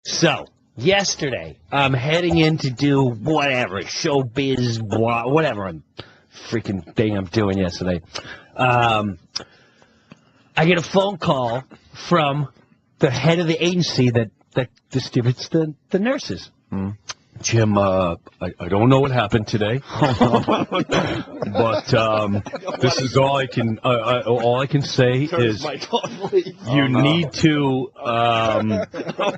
So, yesterday, I'm heading in to do whatever, showbiz, whatever freaking thing I'm doing yesterday. I get a phone call from the head of the agency that distributes the nurses. Jim, I don't know what happened today, but this is all I can. All I can say is you need to. Oh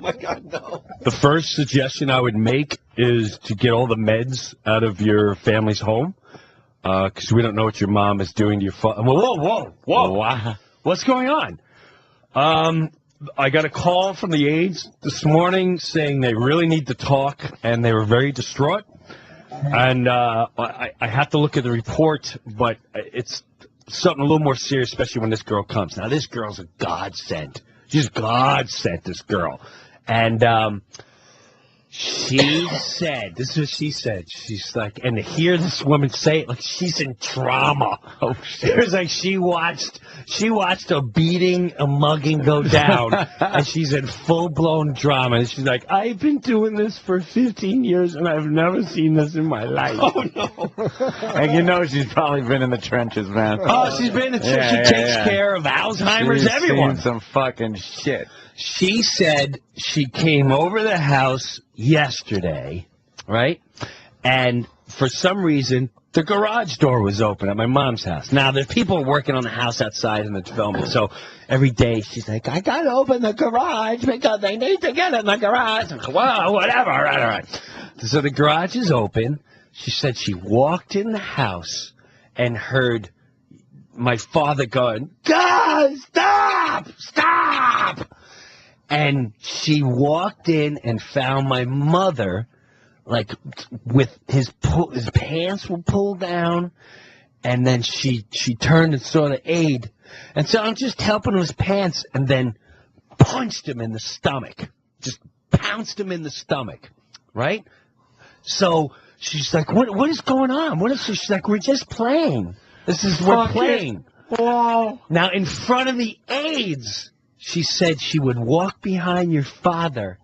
my God, no! The first suggestion I would make is to get all the meds out of your family's home, because we don't know what your mom is doing to your father. Whoa! Wow. What's going on? I got a call from the aides this morning saying they really need to talk, and they were very distraught. And I have to look at the report, but it's something a little more serious, especially when this girl comes. Now, this girl's a godsend. She's godsend, this girl. And she said, this is what she said. She's like, and to hear this woman say it, like she's in trauma. Oh, shit. It was like she watched a beating, a mugging go down, and she's in full-blown drama. And she's like, I've been doing this for 15 years, and I've never seen this in my life. Oh, no. And you know she's probably been in the trenches, man. Oh, she's been in the trenches. She takes care of Alzheimer's, everyone. Seen some fucking shit. She said she came over the house yesterday, right? And for some reason, the garage door was open at my mom's house. Now, there's people working on the house outside in the development, so every day she's like, I got to open the garage because they need to get in the garage. Well, whatever. All right. So the garage is open. She said she walked in the house and heard my father going, God, stop! And she walked in and found my mother, like, with his pants were pulled down, and then she turned and saw the aide. And so I'm just helping his pants, and then punched him in the stomach. Just pounced him in the stomach, right? So she's like, what is going on? She's like, we're just playing. We're playing. Wow. Now, in front of the aides, she said she would walk behind your father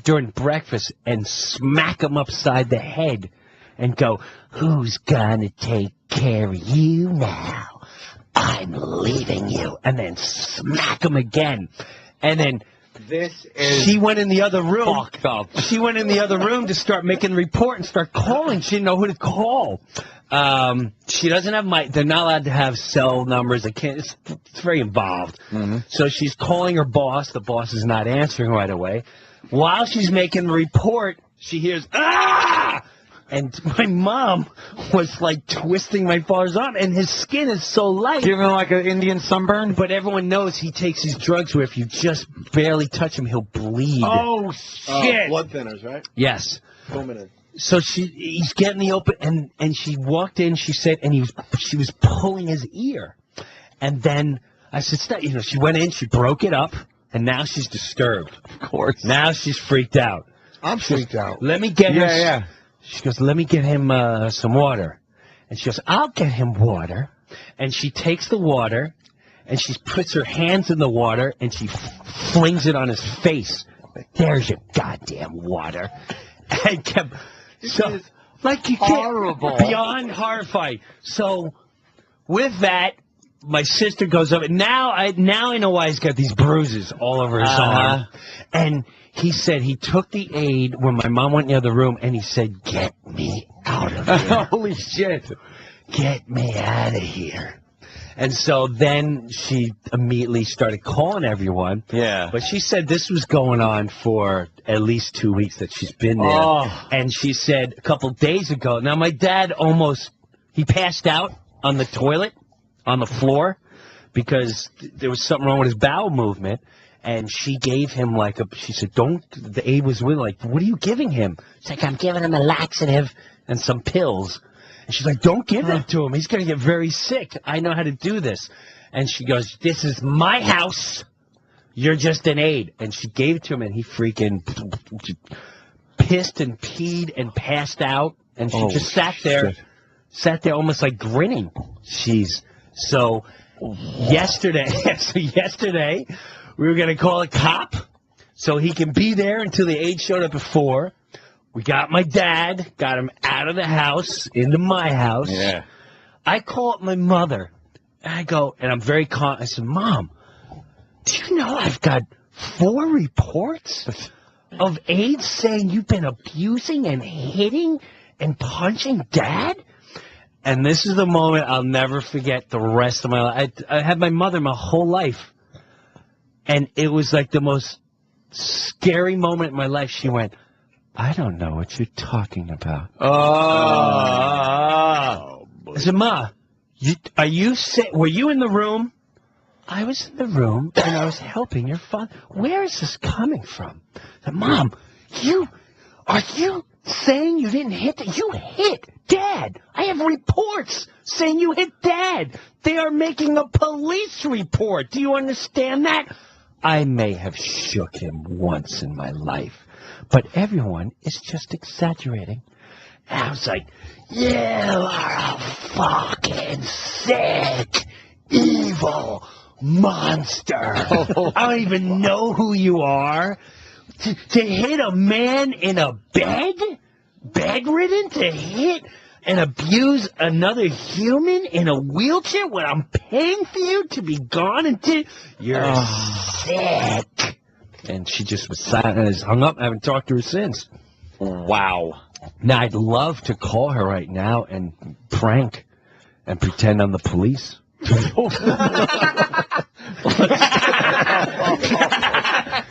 during breakfast and smack him upside the head and go, who's gonna take care of you now? I'm leaving you. And then smack him again. And then she went in the other room. Fucked up. She went in the other room to start making the report and start calling. She didn't know who to call. She doesn't have they're not allowed to have cell numbers. They can't. It's very involved. So she's calling her boss. The boss is not answering right away. While she's making the report, she hears, ah! And my mom was like twisting my father's arm, and his skin is so light. Give him like an Indian sunburn? But everyone knows he takes his drugs where if you just barely touch him, he'll bleed. Oh, shit. Blood thinners, right? Yes. Permanent. So he's getting the open, and she walked in, she said, and she was pulling his ear. And then I said, stop. You know, she went in, she broke it up, and now she's disturbed. Of course. Now she's freaked out. I'm freaked out. Let me get her. Yeah. She goes, let me get him some water. And she goes, I'll get him water. And she takes the water, and she puts her hands in the water, and she flings it on his face. There's your goddamn water. And kept... So, like you horrible. Can't, beyond horrified. So, with that, my sister goes up. Now I know why he's got these bruises all over his arm. And he said he took the aide when my mom went in the other room, and he said, "Get me out of here! Holy shit! Get me out of here!" And so then she immediately started calling everyone. Yeah. But she said this was going on for at least 2 weeks that she's been there. Oh. And she said a couple days ago, now my dad he passed out on the toilet, on the floor, because there was something wrong with his bowel movement. And she gave him she said, the aide was with her, like, what are you giving him? She's like, I'm giving him a laxative and some pills. And she's like, don't give that to him. He's going to get very sick. I know how to do this. And she goes, this is my house. You're just an aide. And she gave it to him, and he freaking pissed and peed and passed out. And she just sat there almost like grinning. Yesterday, we were going to call a cop. so he can be there until the aide showed up at 4. We got my dad, got him out of the house, into my house. Yeah. I call up my mother, and I go, and I'm very I said, Mom, do you know I've got 4 reports of aides saying you've been abusing and hitting and punching Dad? And this is the moment I'll never forget the rest of my life. I had my mother my whole life, and it was like the most scary moment in my life. She went, I don't know what you're talking about. Oh. I said, Ma, were you in the room? I was in the room, and I was helping your father. Where is this coming from? I said, Mom, are you saying you didn't hit you hit Dad? I have reports saying you hit Dad. They are making a police report. Do you understand that? I may have shook him once in my life, but everyone is just exaggerating. And I was like, you are a fucking sick, evil monster. I don't even know who you are. To hit a man in a bedridden, to hit and abuse another human in a wheelchair when I'm paying for you to be gone until you're sick. And she just was silent and has hung up. I haven't talked to her since. Wow. Now, I'd love to call her right now and prank and pretend I'm the police.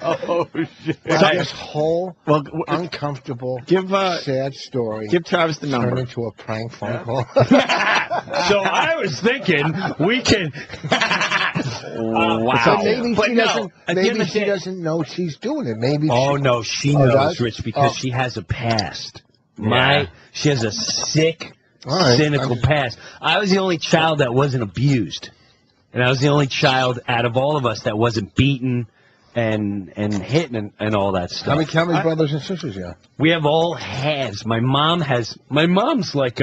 Oh, shit. Right. This whole uncomfortable, sad story Give Travis the turned number. into a prank phone call. So I was thinking we can. Wow. So maybe But she no, doesn't. at the end Maybe of the she day- doesn't know she's doing it. Maybe. Oh she, no, she Oh, knows, does? Rich, because Oh. she has a past. Yeah. She has a sick, All right. cynical past. I was the only child that wasn't abused, and I was the only child out of all of us that wasn't beaten and hitting and all that stuff. How many brothers and sisters you have? We have all halves. My mom's like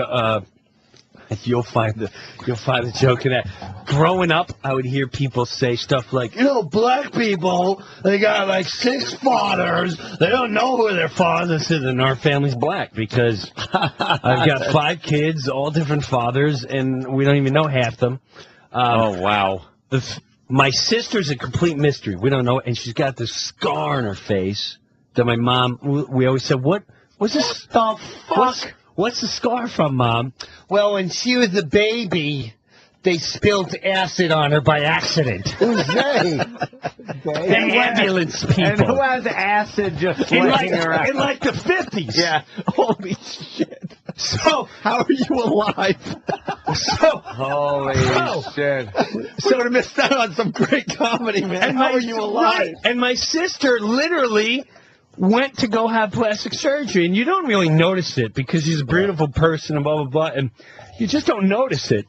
you'll find the joke in that. Growing up, I would hear people say stuff like, black people, they got like 6 fathers. They don't know who their fathers is, and our family's black because I've got 5 kids, all different fathers, and we don't even know half them. Oh, wow. My sister's a complete mystery. We don't know, and she's got this scar on her face that my mom. We always said, "What's this? The fuck? What's the scar from, Mom?" Well, when she was a baby, they spilled acid on her by accident. Who's they? The ambulance people. And who has acid just in laying around? in like the 50s. Yeah. Holy shit. So How are you alive? Holy shit. So would have missed out on some great comedy, man. and How are you alive? right, and my sister literally went to go have plastic surgery, and you don't really notice it because she's a beautiful person and blah, blah, blah, and you just don't notice it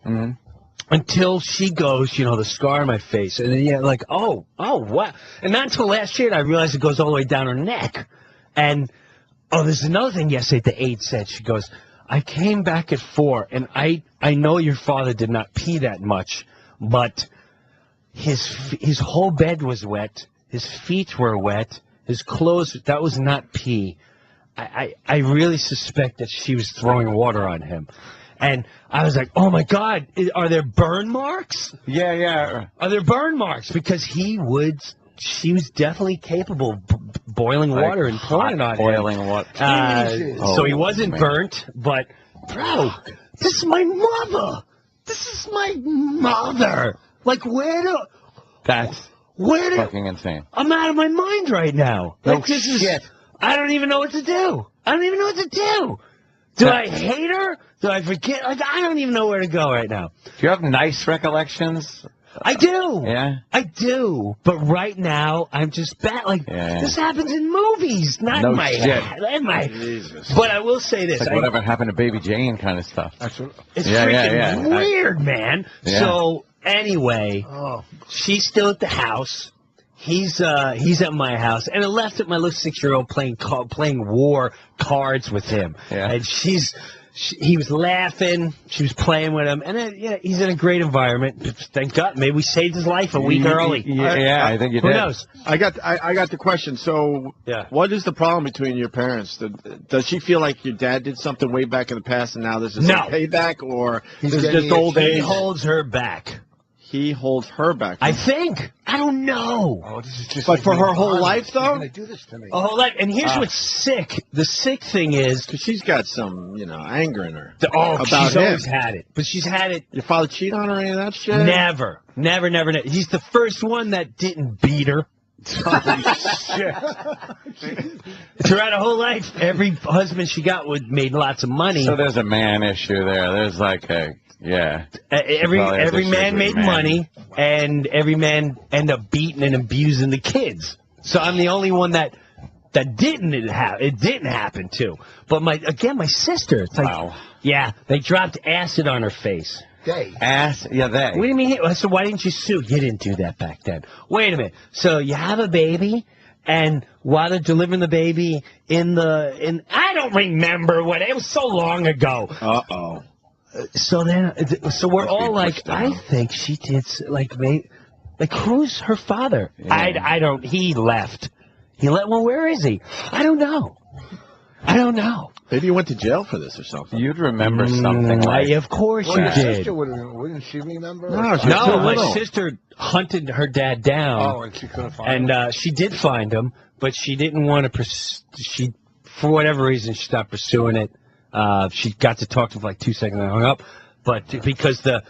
until she goes, the scar on my face, and then you're like, oh, wow. And not until last year I realized it goes all the way down her neck. And, there's another thing yesterday the aide said. She goes, I came back at 4, and I know your father did not pee that much, but his whole bed was wet, his feet were wet, his clothes, that was not pee. I really suspect that she was throwing water on him. And I was like, oh, my God, are there burn marks? Yeah. Are there burn marks? Because she was definitely capable of boiling water and pouring it on him. Boiling water. So he wasn't man. burnt, but, bro, this is my mother. This is my mother. Like, That's where do... fucking insane. I'm out of my mind right now. No Like, this is... shit. I don't even know what to do. Do I hate her? Do I forget? Like, I don't even know where to go right now. Do you have nice recollections? I do. Yeah? I do. But right now, I'm just bad. Like, Yeah. this happens in movies, not No in my shit. head. But I will say this. Like whatever happened to Baby Jane kind of stuff. That's what. It's Yeah, freaking yeah. weird, man. Yeah. So, anyway, she's still at the house. He's at my house, and I left at my little 6-year-old playing war cards with him. Yeah. And she's he was laughing. She was playing with him, and then, he's in a great environment. Thank God. Maybe we saved his life a week early. Yeah, I think you did. Who knows? I got the question. So, what is the problem between your parents? Does she feel like your dad did something way back in the past, and now this is some payback, or is it just old age? He holds her back. He holds her back. I think. I don't know. Oh, this is just but for her whole life, though? She's going to do this to me. A whole life. And here's what's sick. The sick thing is... Because she's got some, anger in her. She's always had it. But she's had it... Your father cheat on her or any of that shit? Never. Never. He's the first one that didn't beat her. Holy shit. Throughout her whole life, every husband she got made lots of money. So there's a man issue there. There's like a... Yeah. Every man made money, and every man ended up beating and abusing the kids. So I'm the only one that didn't it didn't happen to. But my sister, it's like, they dropped acid on her face. They. They. What do you mean? So why didn't you sue? You didn't do that back then. Wait a minute. So you have a baby, and while they're delivering the baby I don't remember it was so long ago. Uh-oh. So we're all like, I think she did, who's her father? Yeah. He left. Well, where is he? I don't know. Maybe you went to jail for this or something. You'd remember something like... Of course you did. Wouldn't she remember? No, my sister hunted her dad down. Oh, and she couldn't find him? And she did find him, but she didn't want to for whatever reason, she stopped pursuing it. She got to talk to him for like 2 seconds and hung up, but because the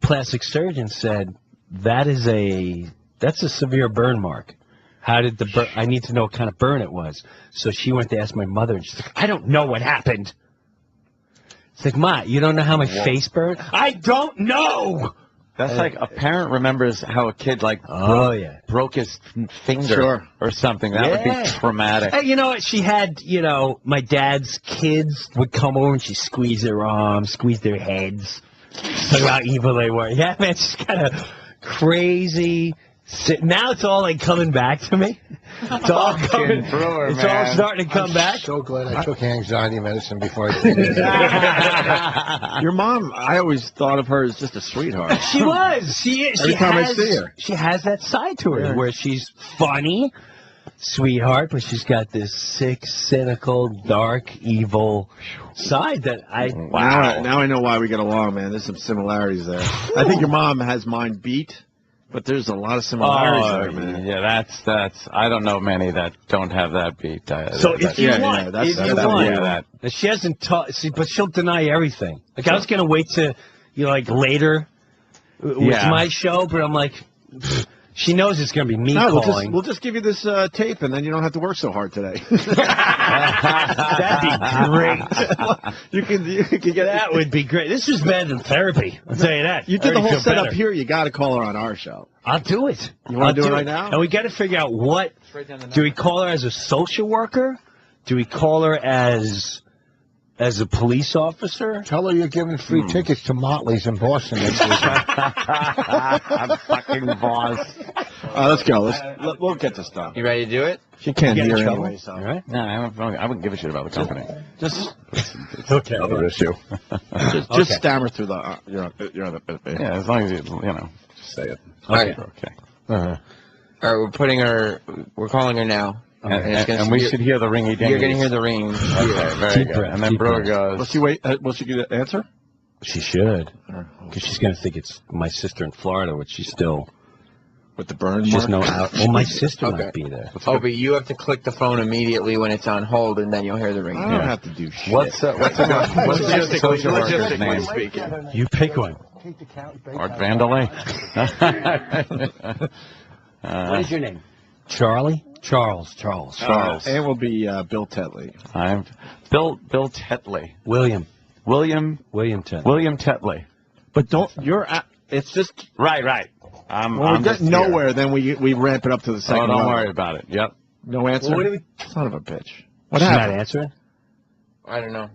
plastic surgeon said that's a severe burn mark. How did the burn? I need to know what kind of burn it was. So she went to ask my mother, and she's like, I don't know what happened. It's like, Ma, you don't know how my face burned? I don't know. That's like a parent remembers how a kid broke his finger or something. That would be traumatic. Hey, you know what? She had, my dad's kids would come over and she'd squeeze their arms, squeeze their heads. Talk about how evil they were. Yeah, man, she's kind of crazy. Now it's all coming back to me. It's all coming. Breuer, it's all starting to come back. So glad I took anxiety medicine before I did it. Your mom, I always thought of her as just a sweetheart. She was. She is. Every time I see her, she has that side to her where she's funny, sweetheart, but she's got this sick, cynical, dark, evil side that I. Wow. Now I know why we get along, man. There's some similarities there. I think your mom has mine beat. But there's a lot of similarities there, man. Yeah, that's. I don't know many that don't have that beat. So if you want, she hasn't taught. But she'll deny everything. I was gonna wait to, later with my show, but I'm like, she knows it's gonna be me calling. We'll just give you this tape, and then you don't have to work so hard today. That'd be great. You can get that would be great. This is better than therapy. I'll tell you that. You did the whole setup here. You got to call her on our show. I'll do it. You want to do it right now? And we got to figure out what. Do we call her as a social worker? Do we call her as a police officer? Tell her you're giving free tickets to Motley's in Boston next week. I'm fucking boss. Let's go. We'll get this done. You ready to do it? She can't hear anyway, so. All right. No, I wouldn't give a shit about the company. Just okay. Another issue. Just stammer through the. Yeah, as long as you just say it. Okay. Okay. All right, we're calling her now. And we should hear the ringy ding. You're going to hear the ring. Okay, very good. And then Breuer goes. Will she wait? Will she get an answer? She should, because she's going to think it's my sister in Florida, which she's still. With the burn mark? mark? Well, my sister might be there. Opie, you have to click the phone immediately when it's on hold, and then you'll hear the ring. I don't have to do shit. What's your social worker's name? Speaking. You pick one. Art Vandelay. What is your name? Charlie? Charles. And it will be Bill Tetley. I'm Bill Tetley. William Tetley. William Tetley. But it's just right. When we get nowhere, then we ramp it up to the second. Oh, don't worry about it. Yep. No answer. Well, Son of a bitch. What happened? She's not answering? I don't know.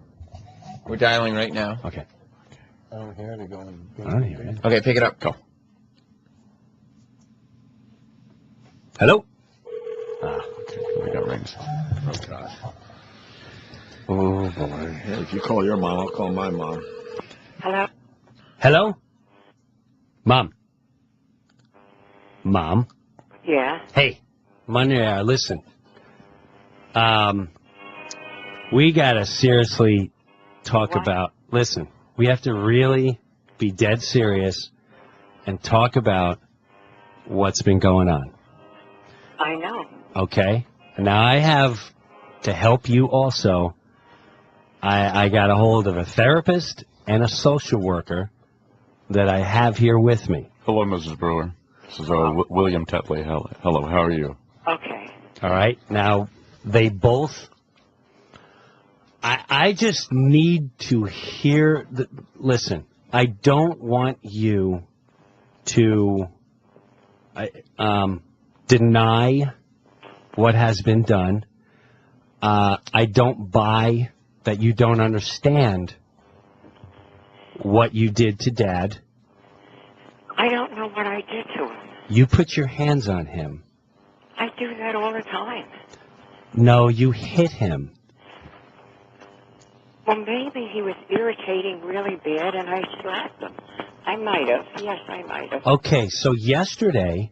We're dialing right now. Okay. I don't hear it going. Okay, pick it up. Go. Hello? Okay. We got rings. Oh, God. Oh, boy. Hey, if you call your mom, I'll call my mom. Hello? Hello? Mom? Mom? Yeah? Hey, I'm on the air. Listen. We got to seriously talk about... Listen, we have to really be dead serious and talk about what's been going on. I know. Okay? Now, I have, to help you also, I got a hold of a therapist and a social worker that I have here with me. Hello, Mrs. Breuer. This is William Tetley. Hello, how are you? Okay. All right? Now, they both... I just need to hear... Listen, I don't want you to deny what has been done. I don't buy that you don't understand what you did to Dad. I don't know what I did to him. You put your hands on him. I do that all the time. No, you hit him. Well, maybe he was irritating really bad and I slapped him. I might have. Yes, I might have. Okay, so yesterday,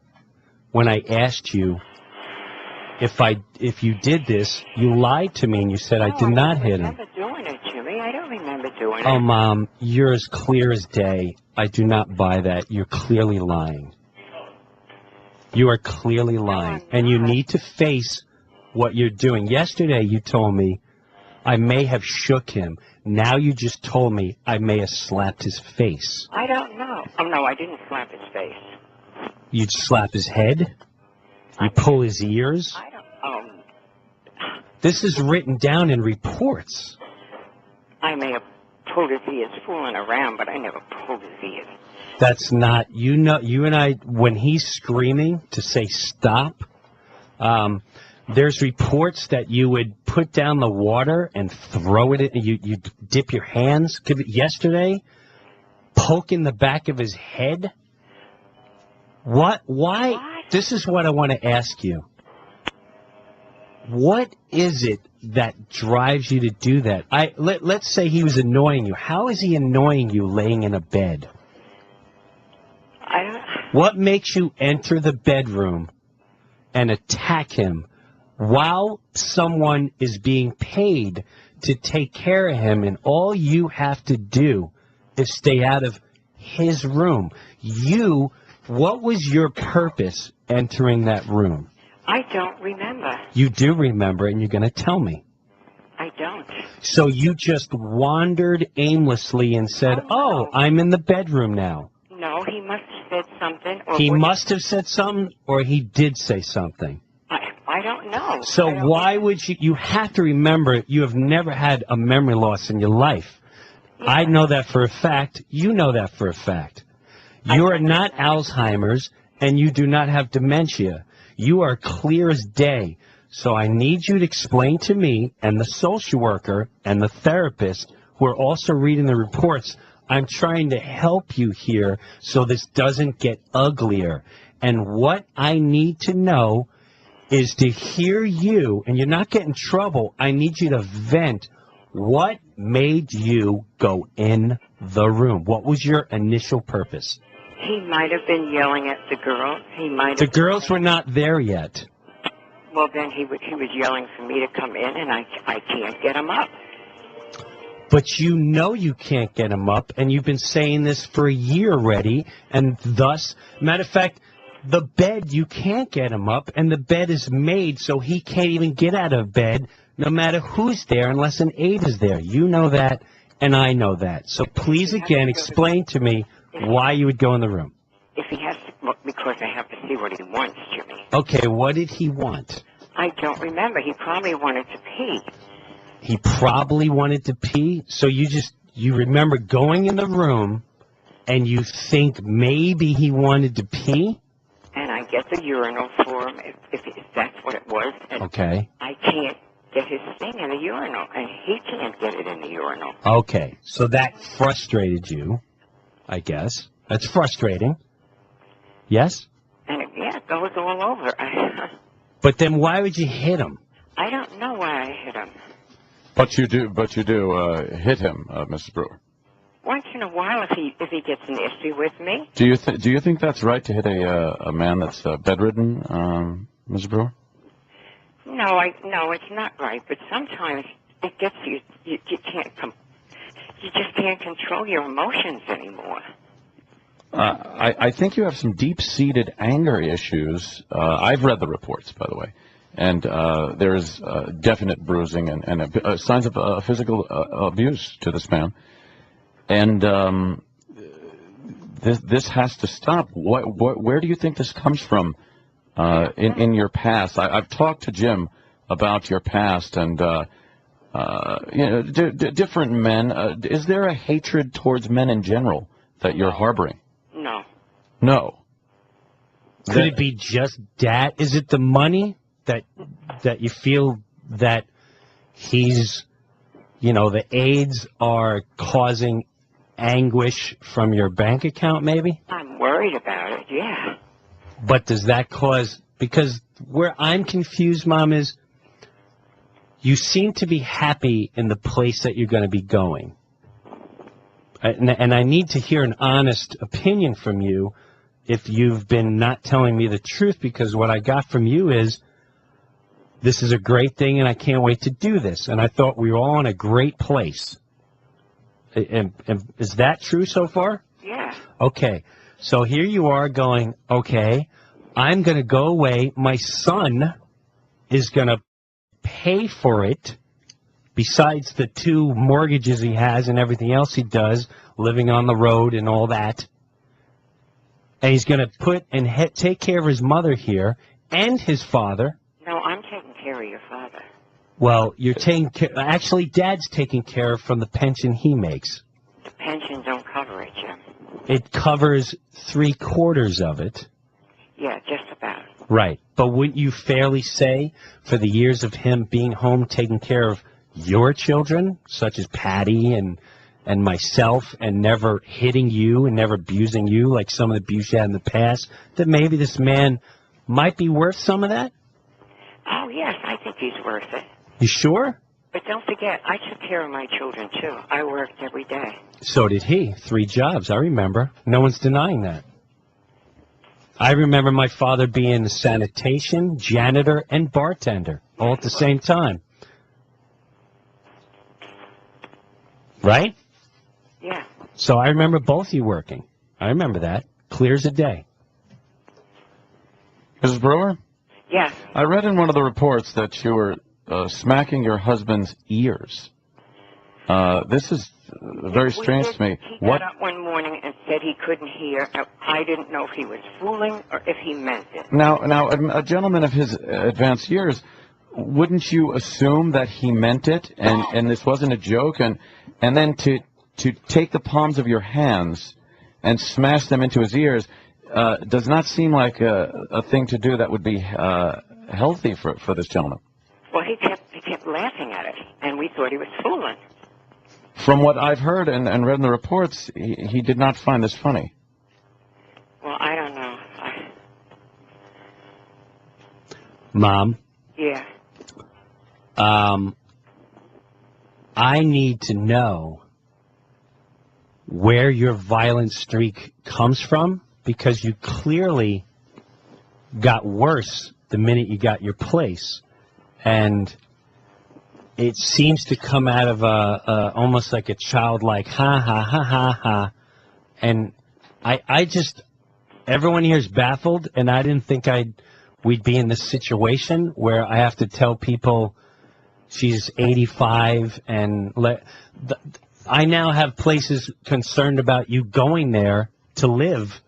when I asked you if you did this, you lied to me and you said I did not hit him. I don't remember doing it, Jimmy. I don't remember doing it. Oh, Mom, you're as clear as day. I do not buy that. You're clearly lying. You are clearly lying. And you need to face what you're doing. Yesterday, you told me I may have shook him. Now you just told me I may have slapped his face. I don't know. Oh, no, I didn't slap his face. You'd slap his head? You pull his ears? I don't. This is written down in reports. I may have pulled his ears fooling around, but I never pulled his ears. That's not, you know, you and I, when he's screaming to say stop, there's reports that you would put down the water and throw it in, you dip your hands. Yesterday, poke in the back of his head. Why? What? This is what I want to ask you. What is it that drives you to do that? Let's say he was annoying you. How is he annoying you laying in a bed? I don't. What makes you enter the bedroom and attack him while someone is being paid to take care of him, and all you have to do is stay out of his room? What was your purpose entering that room? I don't remember. You do remember, and you're going to tell me. I don't. So you just wandered aimlessly and said, oh, I'm in the bedroom now. No, he must have said something. Or he must have said something, or he did say something. I don't know. So why would you have to remember, you have never had a memory loss in your life. Yeah. I know that for a fact. You know that for a fact. You are not Alzheimer's, and you do not have dementia. You are clear as day. So I need you to explain to me and the social worker and the therapist who are also reading the reports. I'm trying to help you here so this doesn't get uglier. And what I need to know is to hear you, and you're not getting in trouble. I need you to vent. What made you go in the room? What was your initial purpose? He might have been yelling at the girl. The girls were not there yet. Well, then he was yelling for me to come in, and I can't get him up. But you know you can't get him up, and you've been saying this for a year already, and thus, matter of fact, the bed, you can't get him up, and the bed is made so he can't even get out of bed, no matter who's there, unless an aide is there. You know that, and I know that. So please, again, explain to me why you would go in the room. If he has to, well, because I have to see what he wants, Jimmy. Okay, what did he want? I don't remember. He probably wanted to pee. He probably wanted to pee? So you remember going in the room, and you think maybe he wanted to pee? And I get the urinal for him, if that's what it was. And okay. I can't get his thing in the urinal, and he can't get it in the urinal. Okay, so that frustrated you, I guess. That's frustrating. Yes? And it goes all over. But then why would you hit him? I don't know why I hit him. But you do hit him, Mrs. Breuer. Once in a while, if he gets nasty with me. Do you think that's right to hit a man that's bedridden, Mrs. Breuer? No, it's not right. But sometimes it gets you. You just can't control your emotions anymore. I think you have some deep-seated anger issues. I've read the reports, by the way, and there's definite bruising and signs of physical abuse to this man. And this has to stop. Where do you think this comes from in your past? I've talked to Jim about your past and different men. Is there a hatred towards men in general that you're harboring? No. No. Could it be just Dad? Is it the money that you feel that he's, the aides are causing anguish from your bank account, maybe? I'm worried about it, yeah. But does that cause, because where I'm confused, Mom, is you seem to be happy in the place that you're going to be going. And I need to hear an honest opinion from you if you've been not telling me the truth, because what I got from you is, this is a great thing and I can't wait to do this. And I thought we were all in a great place. And is that true so far? Yeah. Okay. So here you are going, okay, I'm going to go away. My son is going to pay for it, besides the 2 mortgages he has and everything else he does, living on the road and all that. And he's going to put and take care of his mother here and his father. No, I'm taking care of your father. Well, you're taking care. Actually, Dad's taking care of from the pension he makes. The pension don't cover it, Jim. It covers 3/4 of it. Yeah, just about. Right. But wouldn't you fairly say, for the years of him being home taking care of your children, such as Patty and myself, and never hitting you and never abusing you like some of the abuse you had in the past, that maybe this man might be worth some of that? Oh, yes, I think he's worth it. You sure? But don't forget, I took care of my children, too. I worked every day. So did he. 3 jobs, I remember. No one's denying that. I remember my father being sanitation, janitor, and bartender, all at the same time. Right? Yeah. So I remember both of you working. I remember that. Clear as a day. Mrs. Breuer? Yes. I read in one of the reports that you were smacking your husband's ears. This is very strange to me. He got up one morning and said he couldn't hear. I didn't know if he was fooling or if he meant it. Now, a gentleman of his advanced years, wouldn't you assume that he meant it and this wasn't a joke? And then to take the palms of your hands and smash them into his ears does not seem like a thing to do that would be healthy for this gentleman. Well, he kept laughing at it, and we thought he was fooling. From what I've heard and read in the reports, he did not find this funny. Well, I don't know. Mom? Yeah. I need to know where your violent streak comes from, because you clearly got worse the minute you got your place. And it seems to come out of almost like a childlike ha ha ha ha ha. And I just, everyone here is baffled, and I didn't think we'd be in this situation where I have to tell people she's 85 and I now have places concerned about you going there to live,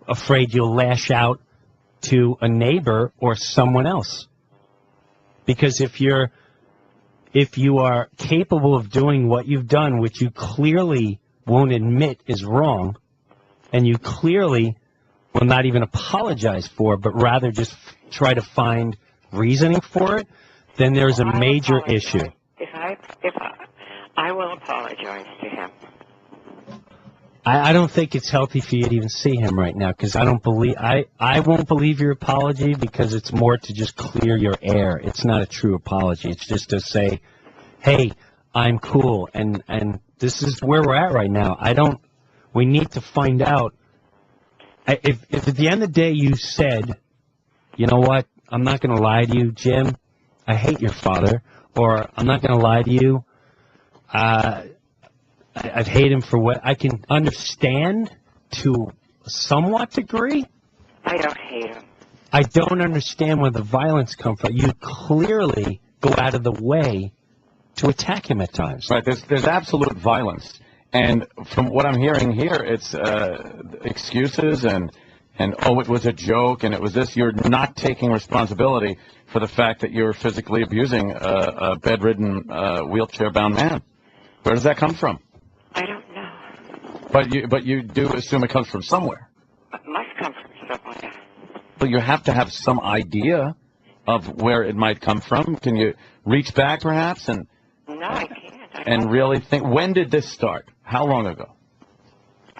afraid you'll lash out to a neighbor or someone else. Because if you are capable of doing what you've done, which you clearly won't admit is wrong, and you clearly will not even apologize for, but rather just try to find reasoning for it, then there's a major issue. I will apologize to him. I don't think it's healthy for you to even see him right now, because I won't believe your apology, because it's more to just clear your air. It's not a true apology. It's just to say, hey, I'm cool, and this is where we're at right now. We need to find out. If at the end of the day you said, you know what, I'm not going to lie to you, Jim, I hate your father, or I'm not going to lie to you, I've hated him for what I can understand to a somewhat degree. I don't hate him. I don't understand where the violence comes from. You clearly go out of the way to attack him at times. Right, there's absolute violence. And from what I'm hearing here, it's excuses and oh, it was a joke, and it was this. You're not taking responsibility for the fact that you're physically abusing a bedridden, wheelchair-bound man. Where does that come from? I don't know. But you do assume it comes from somewhere. It must come from somewhere. Well, you have to have some idea of where it might come from. Can you reach back, perhaps, and no, I can't. And really think, when did this start? How long ago?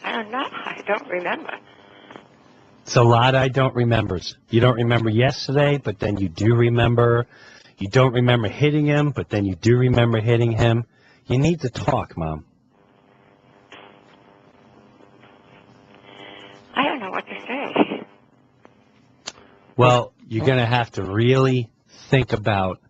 I don't know. I don't remember. It's a lot I don't remember. You don't remember yesterday, but then you do remember. You don't remember hitting him, but then you do remember hitting him. You need to talk, Mom. I don't know what to say. Well, you're going to have to really think about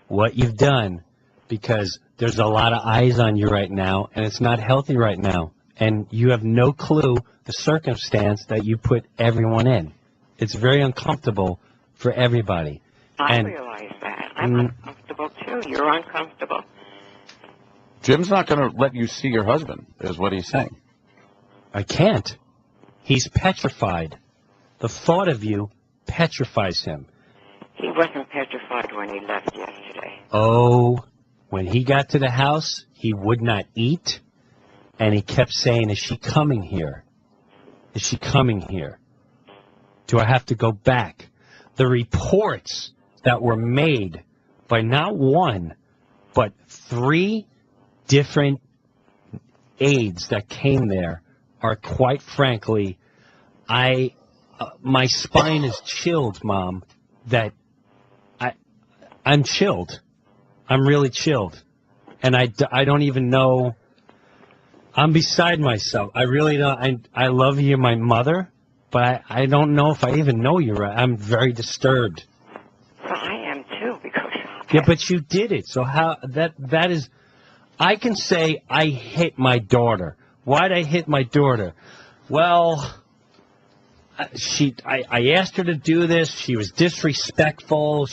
what you've done, because there's a lot of eyes on you right now, and it's not healthy right now. And you have no clue the circumstance that you put everyone in. It's very uncomfortable for everybody. I realize that. I'm uncomfortable, too. You're uncomfortable. Jim's not going to let you see your husband, is what he's saying. I can't. He's petrified. The thought of you petrifies him. He wasn't petrified when he left yesterday. Oh, when he got to the house, he would not eat, and he kept saying, is she coming here? Is she coming here? Do I have to go back? The reports that were made by not one, but 3 different aides that came there are, quite frankly, my spine is chilled, Mom, that I'm chilled. I'm really chilled. And I don't even know. I'm beside myself. I really don't. I love you, my mother, but I don't know if I even know you right. I'm very disturbed. Well, I am, too, because... Yeah, but you did it. So how... That is... I can say I hit my daughter. Why'd I hit my daughter? Well... I asked her to do this. She was disrespectful.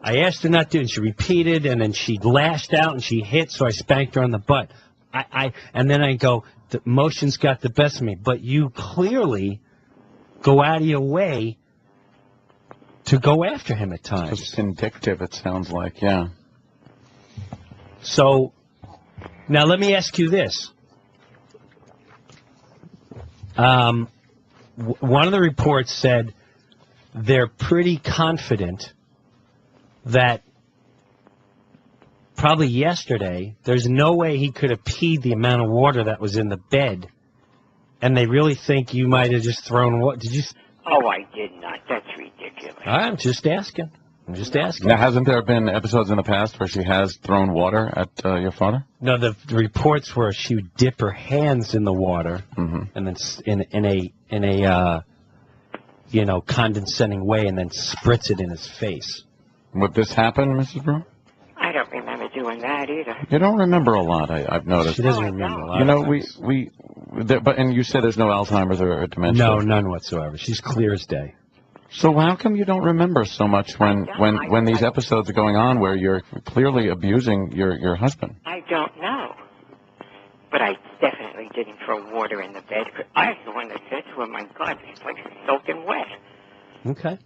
I asked her not to, and she repeated, and then she lashed out and she hit, so I spanked her on the butt. And then I go, the emotions got the best of me. But you clearly go out of your way to go after him at times. It's vindictive, it sounds like, yeah. So, now let me ask you this. One of the reports said they're pretty confident that probably yesterday, there's no way he could have peed the amount of water that was in the bed, and they really think you might have just thrown water. Did you? Oh, I did not. That's ridiculous. I'm just asking. Now, hasn't there been episodes in the past where she has thrown water at your father? No, the reports were she would dip her hands in the water, and then in a condescending way, and then spritz it in his face. Would this happen, Mrs. Breuer? I don't remember doing that either. You don't remember a lot, I've noticed. She doesn't remember a lot. You know, and you said there's no Alzheimer's or dementia? No, none whatsoever. She's clear as day. So how come you don't remember so much when these episodes are going on where you're clearly abusing your husband? I don't know. But I definitely didn't throw water in the bed. I was the one that said to her, my God, this place is soaking wet. Okay.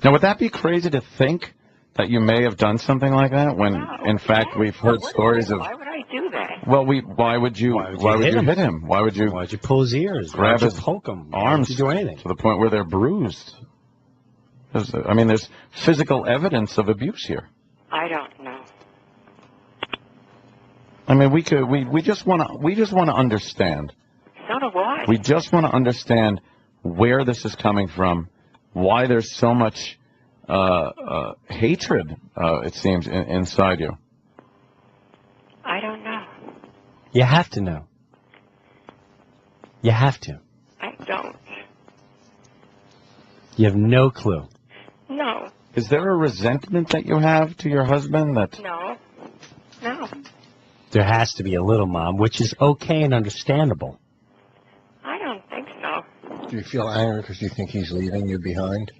Now, would that be crazy to think that you may have done something like that when, in fact, we've heard stories of... Why would I do that? Well, why would you hit him? Why'd you pull his ears? Grab his poke him? Arms? Why'd you do anything? To the point where they're bruised? There's physical evidence of abuse here. I don't know. I mean, we just want to understand. So do I. We just want to understand where this is coming from, why there's so much hatred, it seems, inside you. You have to know. You have to. I don't. You have no clue. No. Is there a resentment that you have to your husband that... No. No. There has to be a little, Mom, which is okay and understandable. I don't think so. Do you feel angry because you think he's leaving you behind?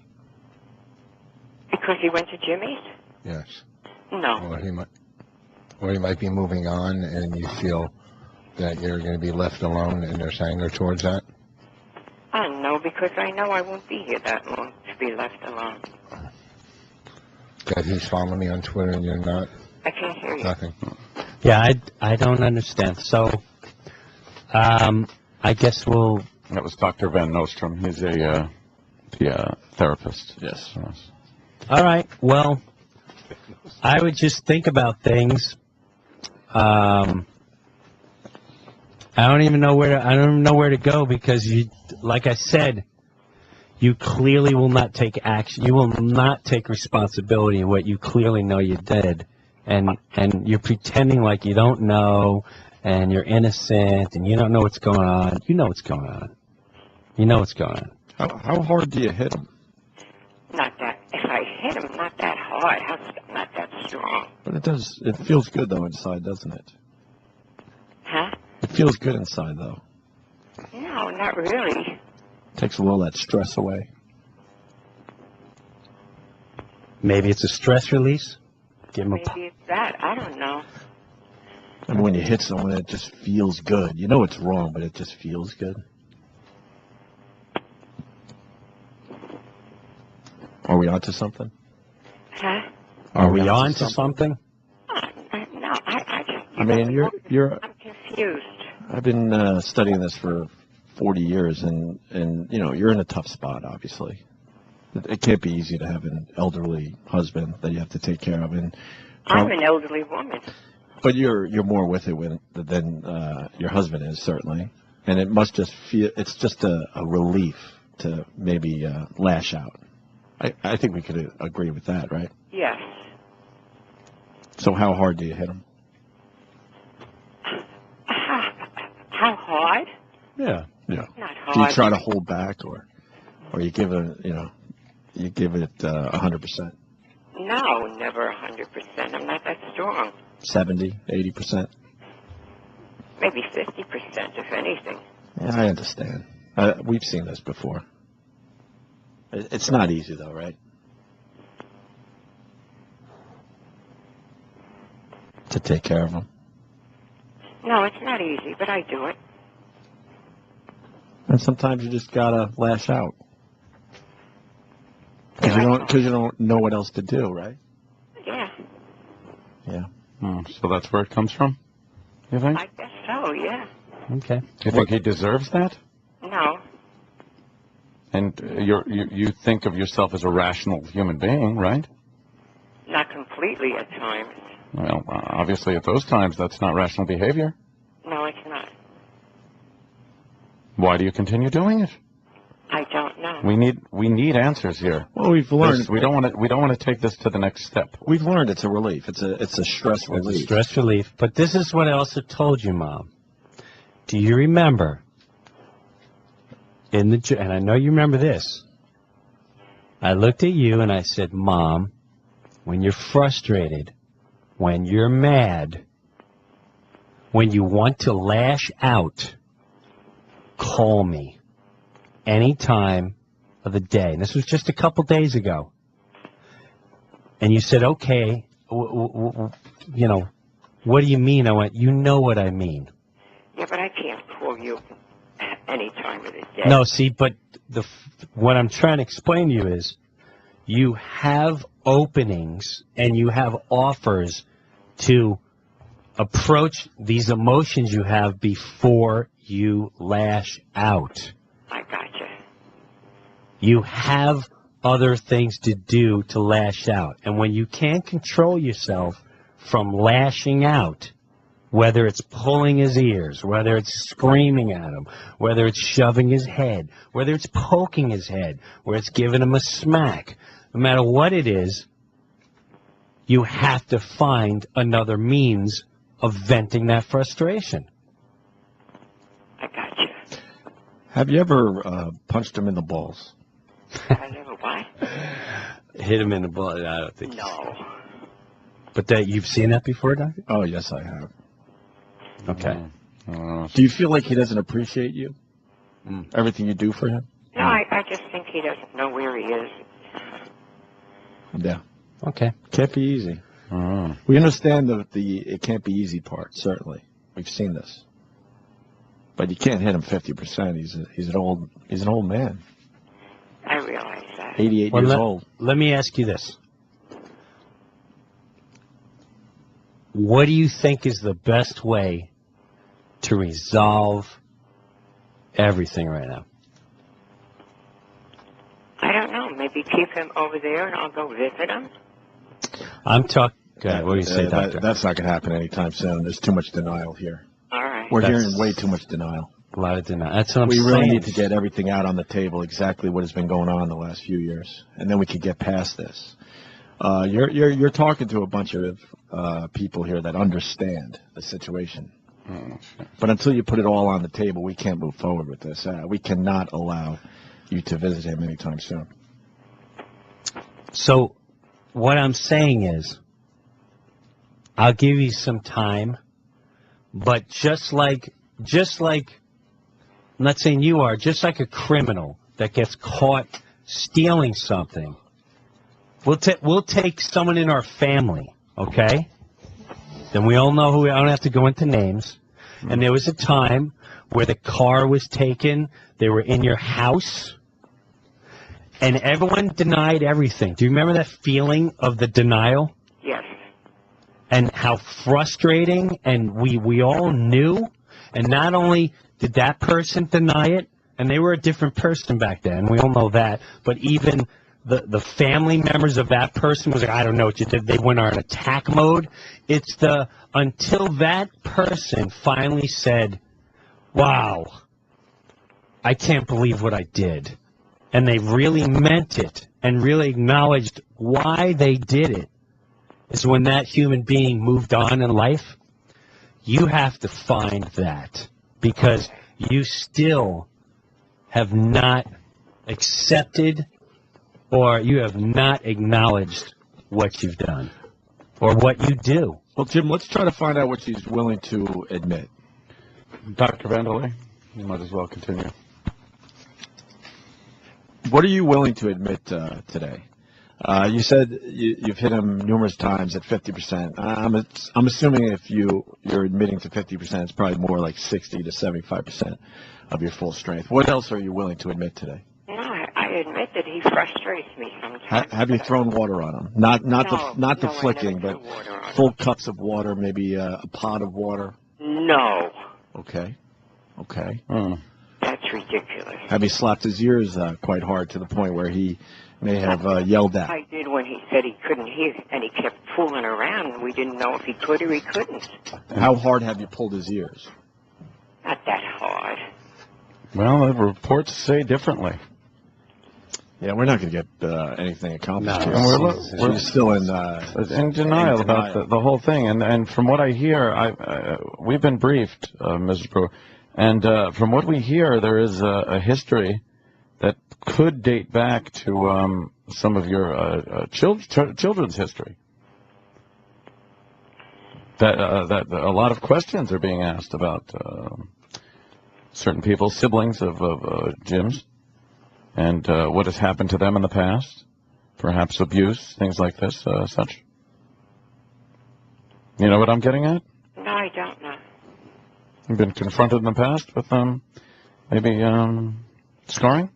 Because he went to Jimmy's? Yes. No. Or he might be moving on, and you feel that you're going to be left alone, and there's anger towards that? I don't know, because I know I won't be here that long to be left alone. That he's following me on Twitter and you're not? I can't hear you. Nothing. Yeah, I don't understand. So, I guess we'll... That was Dr. Van Nostrum. He's the therapist. Yes. All right. Well, I would just think about things. I don't even know where to go because you, like I said, you clearly will not take action. You will not take responsibility in what you clearly know you did, and you're pretending like you don't know, and you're innocent, and you don't know what's going on. You know what's going on. You know what's going on. How hard do you hit him? Not that. If I hit him, not that hard. Not that strong. But it does. It feels good though inside, doesn't it? Huh? It feels good inside though. No, not really. Takes a little of that stress away. Maybe it's a stress release. Give him Maybe it's that. I don't know. I mean, when you hit someone, it just feels good. You know it's wrong, but it just feels good. Are we onto something? Huh? Are we on to something? No, I just... I mean, you're... I'm confused. I've been studying this for 40 years, and you know, you're in a tough spot, obviously. It can't be easy to have an elderly husband that you have to take care of. And I'm an elderly woman. But you're more with it than your husband is, certainly. And it must just feel... It's just a relief to maybe lash out. I think we could agree with that, right? Yes. So how hard do you hit him? How hard? Yeah. Yeah. Not hard. Do you try to hold back, or you give it, you give it 100%? No, never 100%. I'm not that strong. 70, 80%? Maybe 50%, if anything. Yeah, I understand. We've seen this before. It's not easy, though, right? To take care of them. No, it's not easy, but I do it. And sometimes you just gotta lash out. Because you don't know what else to do, right? Yeah. Yeah. So that's where it comes from, you think? I guess so, yeah. Okay. You think he deserves that? No. And you think of yourself as a rational human being, right? Not completely at times. Well, obviously at those times that's not rational behavior. No, it's not. Why do you continue doing it? I don't know. We need answers here. Well, we've learned we don't want to take this to the next step. We've learned it's a relief. It's a stress relief. It's a stress relief. But this is what I also told you, Mom. Do you remember? And I know you remember this. I looked at you and I said, Mom, when you're frustrated, when you're mad, when you want to lash out, call me any time of the day. And this was just a couple days ago. And you said, okay, what do you mean? I went, you know what I mean. Yeah, but I can't call you any time of the day. No, see, but what I'm trying to explain to you is you have openings and you have offers to approach these emotions you have before you lash out. I gotcha. You have other things to do to lash out. And when you can't control yourself from lashing out, whether it's pulling his ears, whether it's screaming at him, whether it's shoving his head, whether it's poking his head, whether it's giving him a smack, no matter what it is, you have to find another means of venting that frustration. Have you ever punched him in the balls? I never what? Hit him in the ball. I don't think. No. But that you've seen that before, Doctor? Oh, yes, I have. Okay. Do you feel like he doesn't appreciate you? Everything you do for him? No, I just think he doesn't know where he is. Yeah. Okay. Can't be easy. We understand the it can't be easy part, certainly. We've seen this. But you can't hit him 50%. He's an old man. I realize that. 88 years old. Let me ask you this. What do you think is the best way to resolve everything right now? I don't know. Maybe keep him over there and I'll go visit him. I'm talking. What do you say, Doctor? That's not going to happen anytime soon. There's too much denial here. All right. We're hearing way too much denial. A lot of denial. That's what I'm saying. We really need to get everything out on the table, exactly what has been going on the last few years, and then we can get past this. You're talking to a bunch of people here that understand the situation. But until you put it all on the table, we can't move forward with this. We cannot allow you to visit him anytime soon. So what I'm saying is, I'll give you some time, but just like, I'm not saying you are, just like a criminal that gets caught stealing something, we'll take someone in our family, okay? Then we all know who. I don't have to go into names. And there was a time where the car was taken. They were in your house. And everyone denied everything. Do you remember that feeling of the denial? Yes. And how frustrating, and we all knew. And not only did that person deny it, and they were a different person back then, we all know that, but even the family members of that person was like, I don't know what you did. They went on attack mode. It's until that person finally said, wow, I can't believe what I did. And they really meant it and really acknowledged why they did it, is when that human being moved on in life. You have to find that, because you still have not accepted or you have not acknowledged what you've done or what you do. Well, Jim, let's try to find out what she's willing to admit. Dr. Vanderlei, you might as well continue. What are you willing to admit today? You said you've hit him numerous times at 50%. I'm assuming if you're admitting to 50%, it's probably more like 60 to 75% of your full strength. What else are you willing to admit today? No, I admit that he frustrates me sometimes. Have you thrown water on him? Not the flicking, but full cups of water, maybe a pot of water? No. Okay. That's ridiculous. Have you slapped his ears quite hard to the point where he may have yelled at? I did when he said he couldn't hear, and he kept fooling around, and we didn't know if he could or he couldn't. How hard have you pulled his ears? Not that hard. Well, the reports say differently. Yeah, we're not going to get anything accomplished here. And we're still in denial about the whole thing. And from what I hear, we've been briefed, Mrs. Breuer, and from what we hear, there is a history that could date back to some of your children's history. That a lot of questions are being asked about certain people, siblings of Jim's, and what has happened to them in the past, perhaps abuse, things like this, such. You know what I'm getting at? No, I don't know. You've been confronted in the past with maybe scarring?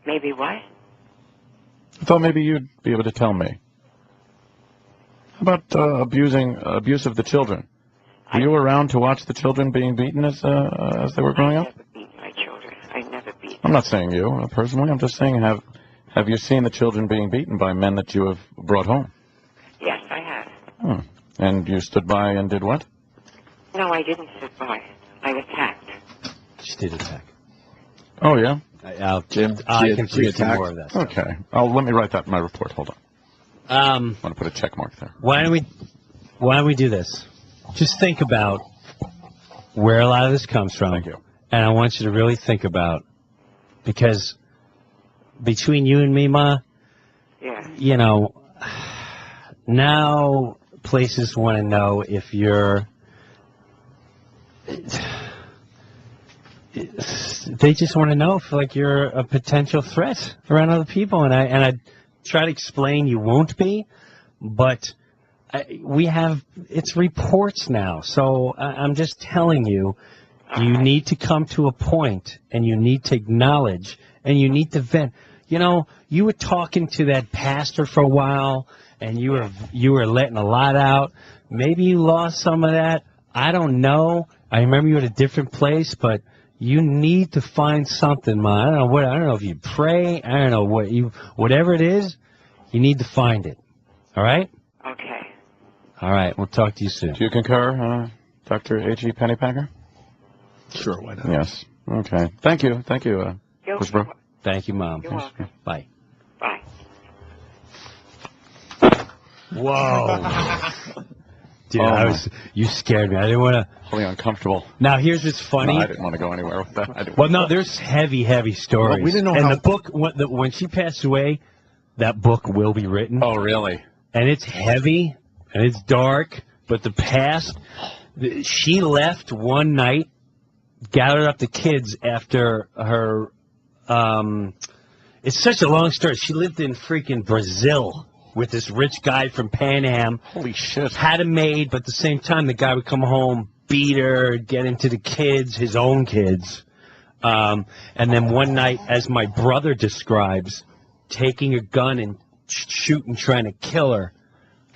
Maybe what? I thought maybe you'd be able to tell me. How about abuse of the children? Were you around to watch the children being beaten as they were growing up? I never beat my children. I never beat them. I'm not saying you personally. I'm just saying, have you seen the children being beaten by men that you have brought home? Yes, I have. And you stood by and did what? No, I didn't sit by. I attacked. She did attack. Oh, yeah? Jim, I can brief you more of that stuff. Okay. Let me write that in my report. Hold on. I want to put a check mark there. Why don't we do this? Just think about where a lot of this comes from. Thank you. and I want you to really think about, because between you and me, Ma, Yeah. you know, now places want to know if you're. They just want to know if, like, you're a potential threat around other people, and I try to explain you won't be, but it's reports now, so I'm just telling you, you need to come to a point, and you need to acknowledge, and you need to vent. You know, you were talking to that pastor for a while, and you were letting a lot out. Maybe you lost some of that. I don't know. I remember you at a different place, but you need to find something, Ma. I don't know if you pray. I don't know whatever it is. You need to find it. All right? Okay. All right. We'll talk to you soon. Do you concur, Dr. H.E. Pennypacker? Sure, why not? Yes. Okay. Thank you. Thank you, Chris Breuer. Thank you, Mom. You're welcome. Bye. Bye. Whoa. Dude, you scared me. I didn't want to. Really uncomfortable. Now, here's what's funny. No, I didn't want to go anywhere with that. Well, no, there's heavy stories. Well, we didn't know and how. The book, when she passed away, that book will be written. Oh, really? And it's heavy, and it's dark, but the past, she left one night, gathered up the kids after her, it's such a long story. She lived in freaking Brazil with this rich guy from Pan Am. Holy shit. Had a maid, but at the same time, the guy would come home, beat her, get into the kids, his own kids. And then one night, as my brother describes, taking a gun and shooting, trying to kill her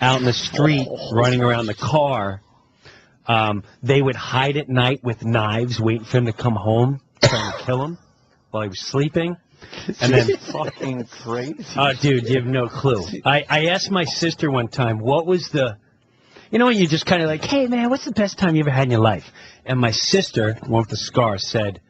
out in the street, running around the car. They would hide at night with knives, waiting for him to come home, trying to kill him while he was sleeping. And then fucking crazy. Oh, dude, you have no clue. I asked my sister one time, what was the, you know, when you're just kind of like, hey, man, what's the best time you ever had in your life? And my sister, one with the scar, said,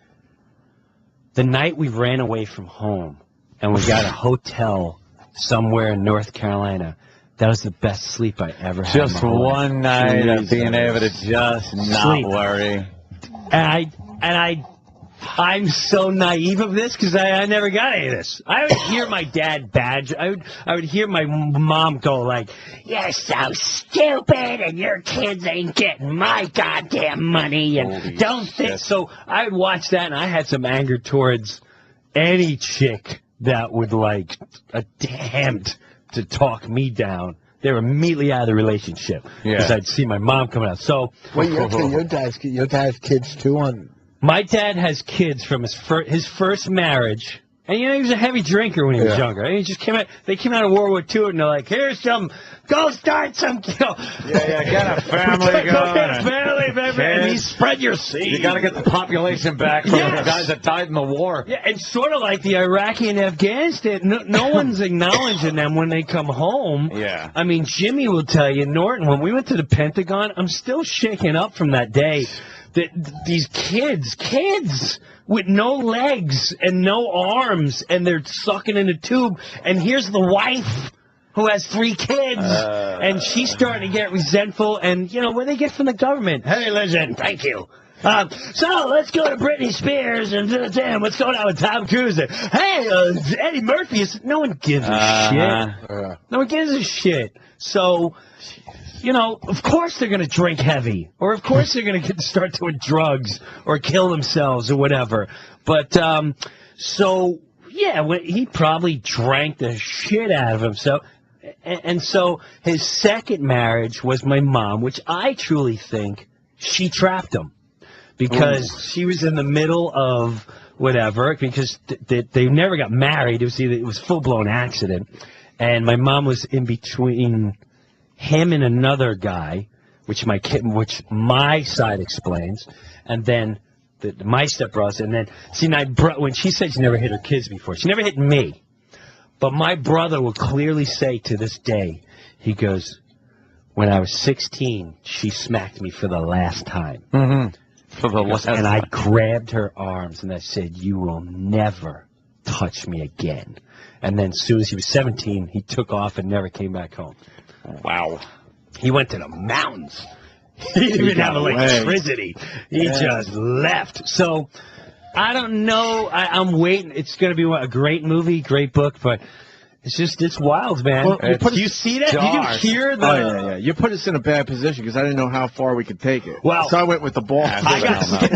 the night we ran away from home and we got a hotel somewhere in North Carolina. That was the best sleep I ever had. Just one night of being able to just not worry. And I'm so naive of this because I never got any of this. I would hear my dad badge. I would hear my mom go like, "You're so stupid, and your kids ain't getting my goddamn money, and Holy don't think." So I would watch that, and I had some anger towards any chick that would like attempt to talk me down. They were immediately out of the relationship because I'd see my mom coming out. So wait, your dad's kids too on. My dad has kids from his first marriage, and you know he was a heavy drinker when he was younger. He just came out. They came out of World War II, and they're like, "Here's some, go start some, get a family going. Go get a family, baby, and he spread your seed. You got to get the population back from the guys that died in the war." Yeah, and sort of like the Iraqi and Afghanistan. No one's acknowledging them when they come home. Yeah. I mean, Jimmy will tell you, Norton, when we went to the Pentagon, I'm still shaken up from that day. These kids with no legs and no arms, and they're sucking in a tube, and here's the wife who has 3 kids, and she's starting to get resentful, and, you know, what do they get from the government? Hey, listen, thank you. So let's go to Britney Spears and damn, what's going on with Tom Cruise? Hey, Eddie Murphy. No one gives a shit. No one gives a shit. So, you know, of course they're going to drink heavy, or of course they're going to start doing drugs or kill themselves or whatever. But so yeah, he probably drank the shit out of himself. And so his second marriage was my mom, which I truly think she trapped him. Because she was in the middle of whatever, because they never got married. It was full-blown accident. And my mom was in between him and another guy, which my side explains, and then my stepbrother. And then, see, when she said she never hit her kids before, she never hit me. But my brother will clearly say to this day, he goes, when I was 16, she smacked me for the last time. Mm-hmm. And I grabbed her arms and I said, "You will never touch me again." And then as soon as he was 17, he took off and never came back home. Wow. He went to the mountains. He didn't even have electricity. He just left. So, I don't know. I'm waiting. It's going to be a great movie, great book, but it's wild, man. Well, Do you see that? You can hear the... Oh, yeah. You put us in a bad position because I didn't know how far we could take it. Well, so I went with the ball.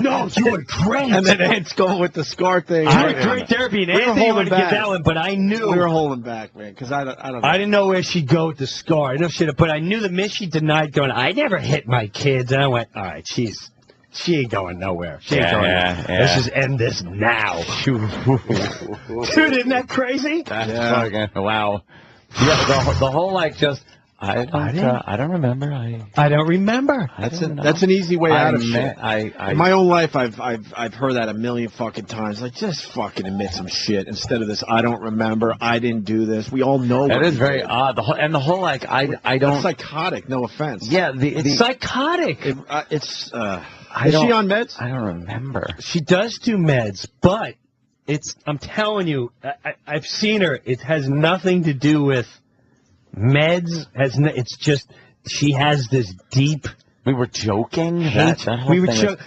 No, you were great. And then Ed's going with the scar thing. You were great therapy, and Anthony wanted to get that one, but I knew... We were holding back, man, because I don't know. I didn't know where she'd go with the scar. I know but I knew the minute she denied going, I never hit my kids. And I went, all right, she ain't going nowhere. She ain't going nowhere. Let's just end this now. Dude, isn't that crazy? Wow. Yeah, the whole I don't remember. I don't remember. That's an easy way out of shit. In my own life, I've heard that a million fucking times. Like, just fucking admit some shit instead of this. I don't remember. I didn't do this. We all know. That is very odd. I don't. It's psychotic. No offense. Yeah, it's psychotic. Is she on meds? I don't remember. She does do meds, but I'm telling you, I've seen her. It has nothing to do with meds. It's just she has this deep. We were joking. I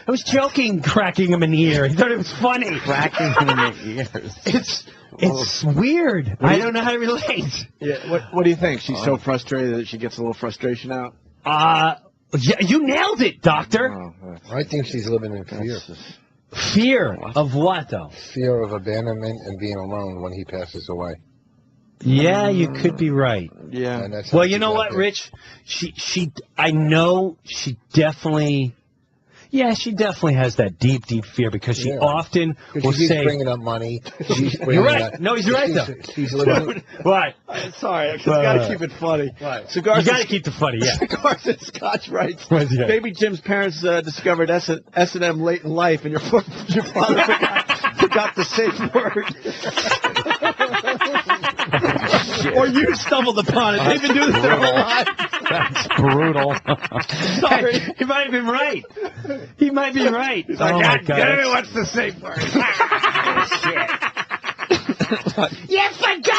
was joking, cracking him in the ear. He thought it was funny. Cracking him in the ears. It's weird. I don't know how to relate. Yeah. What do you think? She's so frustrated that she gets a little frustration out. Yeah, you nailed it, Doctor. I think she's living in fear. Fear of what, though? Fear of abandonment and being alone when he passes away. Yeah, you could be right. Yeah. And that's well, you know what, Rich? I know she definitely. Yeah, she definitely has that deep, deep fear because she often will she's say, bringing up money. You're right. No, he's right, though. She's living. What? Sorry, I got to keep it funny. What? Cigars. You got to keep the funny, yeah. Cigars and Scotch writes. Baby Jim's parents discovered S&M late in life, and your father forgot the safe word. Or you stumbled upon it. They've been doing this their whole life. That's brutal. Sorry. He might have been right. He might be right. He's like, God damn it, what's the safe word? Shit. You forgot